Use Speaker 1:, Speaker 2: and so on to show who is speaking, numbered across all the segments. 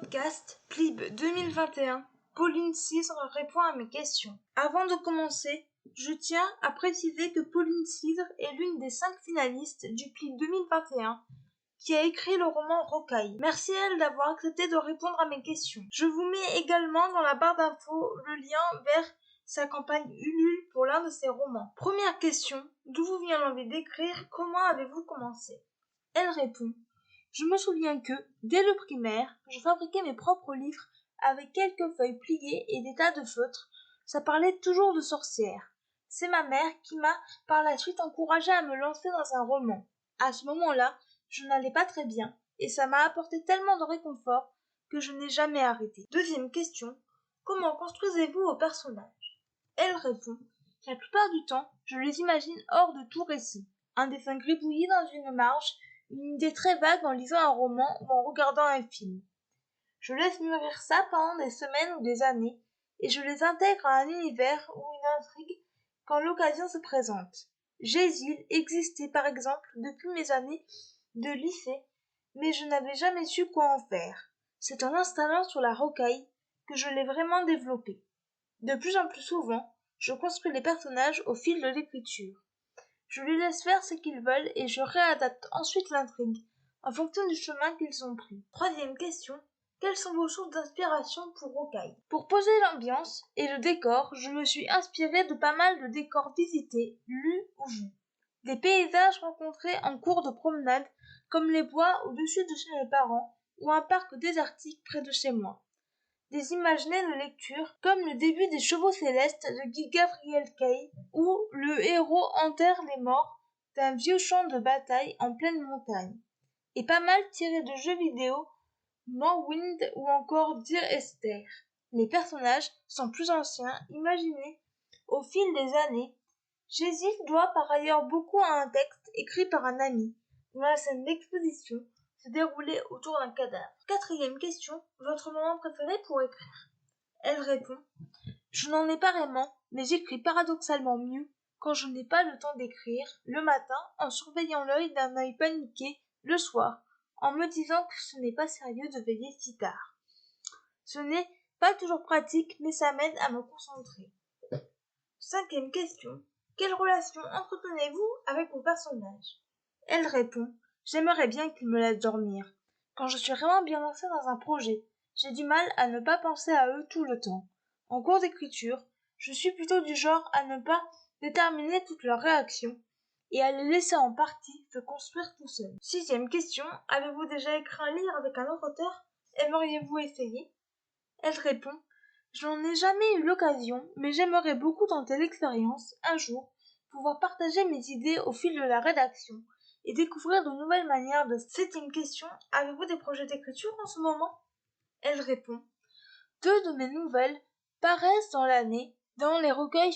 Speaker 1: podcast PLIB 2021. Pauline Cisre répond à mes questions. Avant de commencer, je tiens à préciser que Pauline Cisre est l'une des 5 finalistes du PLIB 2021 qui a écrit le roman Rocaille. Merci à elle d'avoir accepté de répondre à mes questions. Je vous mets également dans la barre d'infos le lien vers sa campagne Ulule pour l'un de ses romans. Première question, d'où vous vient l'envie d'écrire? Comment avez-vous commencé? Elle répond: je me souviens que, dès le primaire, je fabriquais mes propres livres avec quelques feuilles pliées et des tas de feutres. Ça parlait toujours de sorcières. C'est ma mère qui m'a par la suite encouragée à me lancer dans un roman. À ce moment-là, je n'allais pas très bien, et ça m'a apporté tellement de réconfort que je n'ai jamais arrêté. Deuxième question, comment construisez-vous vos personnages? Elle répond: la plupart du temps, je les imagine hors de tout récit. Un dessin gribouillé dans une marge, une idée très vague en lisant un roman ou en regardant un film. Je laisse mûrir ça pendant des semaines ou des années, et je les intègre à un univers ou une intrigue quand l'occasion se présente. Jésil existait par exemple depuis mes années de lycée, mais je n'avais jamais su quoi en faire. C'est en installant sur la rocaille que je l'ai vraiment développé. De plus en plus souvent, je construis les personnages au fil de l'écriture. Je les laisse faire ce qu'ils veulent et je réadapte ensuite l'intrigue en fonction du chemin qu'ils ont pris. Troisième question, quelles sont vos sources d'inspiration pour Rocaille? Pour poser l'ambiance et le décor, je me suis inspirée de pas mal de décors visités, lus ou vus. Des paysages rencontrés en cours de promenade, comme les bois au-dessus de chez mes parents ou un parc désertique près de chez moi. Des imaginets de lecture, comme le début des Chevaux célestes de Guy Gabriel Kay, où le héros enterre les morts d'un vieux champ de bataille en pleine montagne, et pas mal tirés de jeux vidéo, Morrowind ou encore Dear Esther. Les personnages sont plus anciens, imaginés au fil des années. Jésus doit par ailleurs beaucoup à un texte écrit par un ami, dont la scène d'exposition se déroulait autour d'un cadavre. Quatrième question, votre moment préféré pour écrire? Elle répond: je n'en ai pas vraiment, mais j'écris paradoxalement mieux quand je n'ai pas le temps d'écrire, le matin, en surveillant l'œil d'un œil paniqué, le soir, en me disant que ce n'est pas sérieux de veiller si tard. Ce n'est pas toujours pratique, mais ça m'aide à me concentrer. Cinquième question, quelle relation entretenez-vous avec vos personnages? Elle répond: j'aimerais bien qu'ils me laissent dormir. Quand je suis vraiment bien lancée dans un projet, j'ai du mal à ne pas penser à eux tout le temps. En cours d'écriture, je suis plutôt du genre à ne pas déterminer toutes leurs réactions et à les laisser en partie se construire tout seul. Sixième question, avez-vous déjà écrit un livre avec un autre auteur? Aimeriez-vous essayer? Elle répond: je n'en ai jamais eu l'occasion, mais j'aimerais beaucoup tenter l'expérience, un jour, pouvoir partager mes idées au fil de la rédaction et découvrir de nouvelles manières de... Septième question, avez-vous des projets d'écriture en ce moment? Elle répond: 2 de mes nouvelles paraissent dans l'année dans les recueils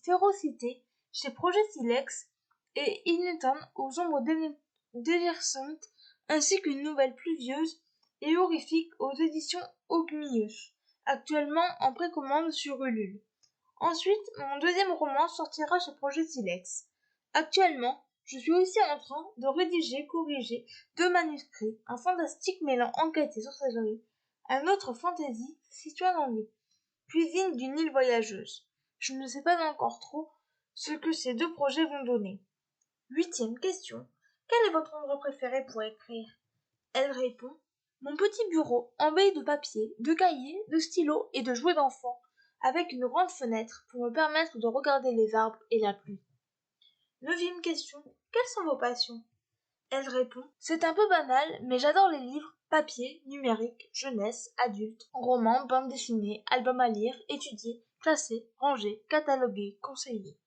Speaker 1: Férocité chez Projet Silex et Inétan aux ombres déversantes, ainsi qu'une nouvelle pluvieuse et horrifique aux éditions Ogmius, actuellement en précommande sur Ulule. Ensuite, mon deuxième roman sortira chez Projet Silex. Actuellement, je suis aussi en train de corriger 2 manuscrits, un fantastique mêlant enquête et sorcellerie, un autre fantasy situé dans les cuisines d'une île voyageuse. Je ne sais pas encore trop ce que ces 2 projets vont donner. Huitième question. Quel est votre endroit préféré pour écrire? Elle répond: mon petit bureau, embelli de papier, de cahiers, de stylos et de jouets d'enfants, avec une grande fenêtre pour me permettre de regarder les arbres et la pluie. Neuvième question. Quelles sont vos passions? Elle répond: c'est un peu banal, mais j'adore les livres, papier, numérique, jeunesse, adulte, romans, bandes dessinées, albums à lire, étudier, classer, ranger, cataloguer, conseiller.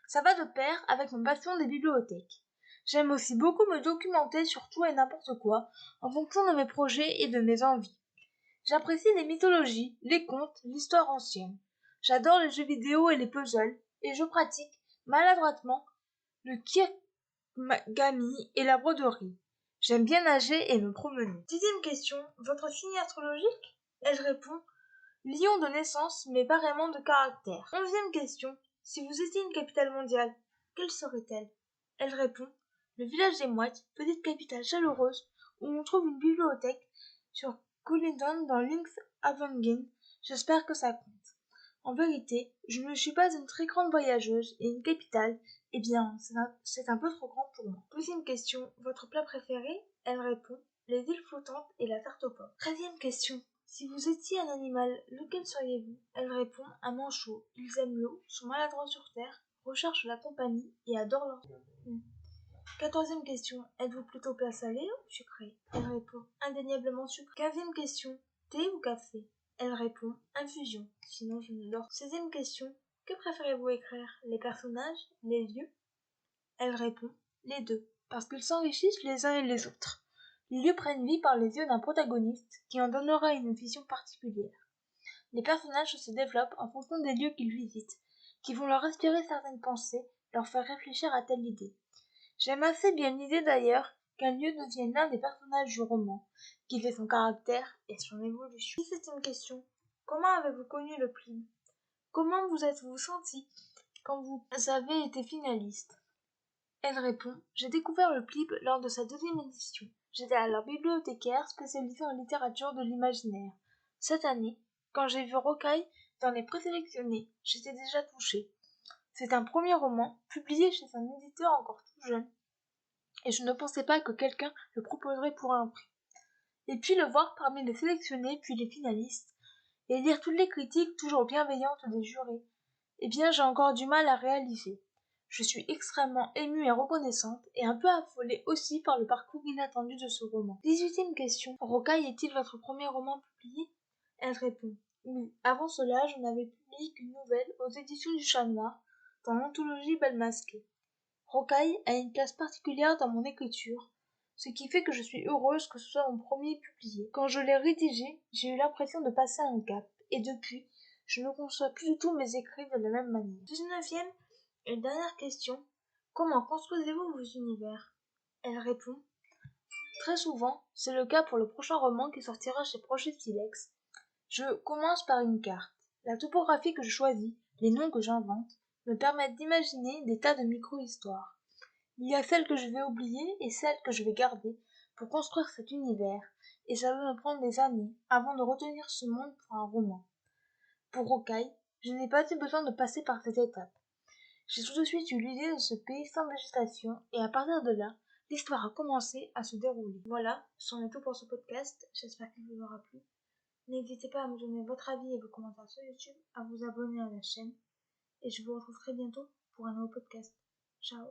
Speaker 1: Ça va de pair avec mon passion des bibliothèques. J'aime aussi beaucoup me documenter sur tout et n'importe quoi, en fonction de mes projets et de mes envies. J'apprécie les mythologies, les contes, l'histoire ancienne. J'adore les jeux vidéo et les puzzles, et je pratique, maladroitement, le kirigami et la broderie. J'aime bien nager et me promener. Dixième question, votre signe astrologique? Elle répond: lion de naissance, mais pas vraiment de caractère. Onzième question, si vous étiez une capitale mondiale, quelle serait-elle? Elle répond: le village des Mouettes, petite capitale chaleureuse, où on trouve une bibliothèque sur Cooling Down dans Link's Awakening, j'espère que ça compte. En vérité, je ne suis pas une très grande voyageuse et une capitale, eh bien, c'est un peu trop grand pour moi. Deuxième question, votre plat préféré? Elle répond, les îles flottantes et la tarte aux pommes. 13e question, si vous étiez un animal, lequel seriez-vous? Elle répond, un manchot. Ils aiment l'eau, sont maladroits sur terre, recherchent la compagnie et adorent leur... 14e question, êtes-vous plutôt plat salé ou sucré? Elle répond, indéniablement sucré. 15e question, thé ou café? Elle répond, infusion, sinon je ne dors. 16e question, que préférez-vous écrire? Les personnages, les lieux? Elle répond, les deux, parce qu'ils s'enrichissent les uns et les autres. Les lieux prennent vie par les yeux d'un protagoniste qui en donnera une vision particulière. Les personnages se développent en fonction des lieux qu'ils visitent, qui vont leur inspirer certaines pensées, leur faire réfléchir à telle idée. J'aime assez bien l'idée d'ailleurs qu'un lieu devienne l'un des personnages du roman, qui fait son caractère et son évolution. 17e question. Comment avez-vous connu le PLIB? Comment vous êtes-vous senti quand vous avez été finaliste? Elle répond, j'ai découvert le PLIB lors de sa 2e édition. J'étais alors bibliothécaire spécialisée en littérature de l'imaginaire. Cette année, quand j'ai vu Rocaille dans les présélectionnés, j'étais déjà touchée. C'est un premier roman, publié chez un éditeur encore tout jeune, et je ne pensais pas que quelqu'un le proposerait pour un prix. Et puis le voir parmi les sélectionnés puis les finalistes, et lire toutes les critiques toujours bienveillantes des jurés, eh bien j'ai encore du mal à réaliser. Je suis extrêmement émue et reconnaissante, et un peu affolée aussi par le parcours inattendu de ce roman. 18e question. Rocaille est-il votre premier roman publié? Elle répond, oui. Avant cela, je n'avais publié qu'une nouvelle aux éditions du Chat Noir, dans l'anthologie Bal Masqué. Rocaille a une place particulière dans mon écriture, ce qui fait que je suis heureuse que ce soit mon premier publié. Quand je l'ai rédigé, j'ai eu l'impression de passer un cap, et depuis, je ne conçois plus du tout mes écrits de la même manière. 19e et dernière question. Comment construisez-vous vos univers? Elle répond, très souvent, c'est le cas pour le prochain roman qui sortira chez Projet Silex. Je commence par une carte. La topographie que je choisis, les noms que j'invente, me permettent d'imaginer des tas de micro-histoires. Il y a celles que je vais oublier et celles que je vais garder pour construire cet univers, et ça va me prendre des années avant de retenir ce monde pour un roman. Pour Rocaille, je n'ai pas eu besoin de passer par cette étape. J'ai tout de suite eu l'idée de ce pays sans végétation, et à partir de là, l'histoire a commencé à se dérouler. Voilà, c'en est tout pour ce podcast, j'espère qu'il vous aura plu. N'hésitez pas à me donner votre avis et vos commentaires sur YouTube, à vous abonner à la chaîne, et je vous retrouve très bientôt pour un nouveau podcast. Ciao.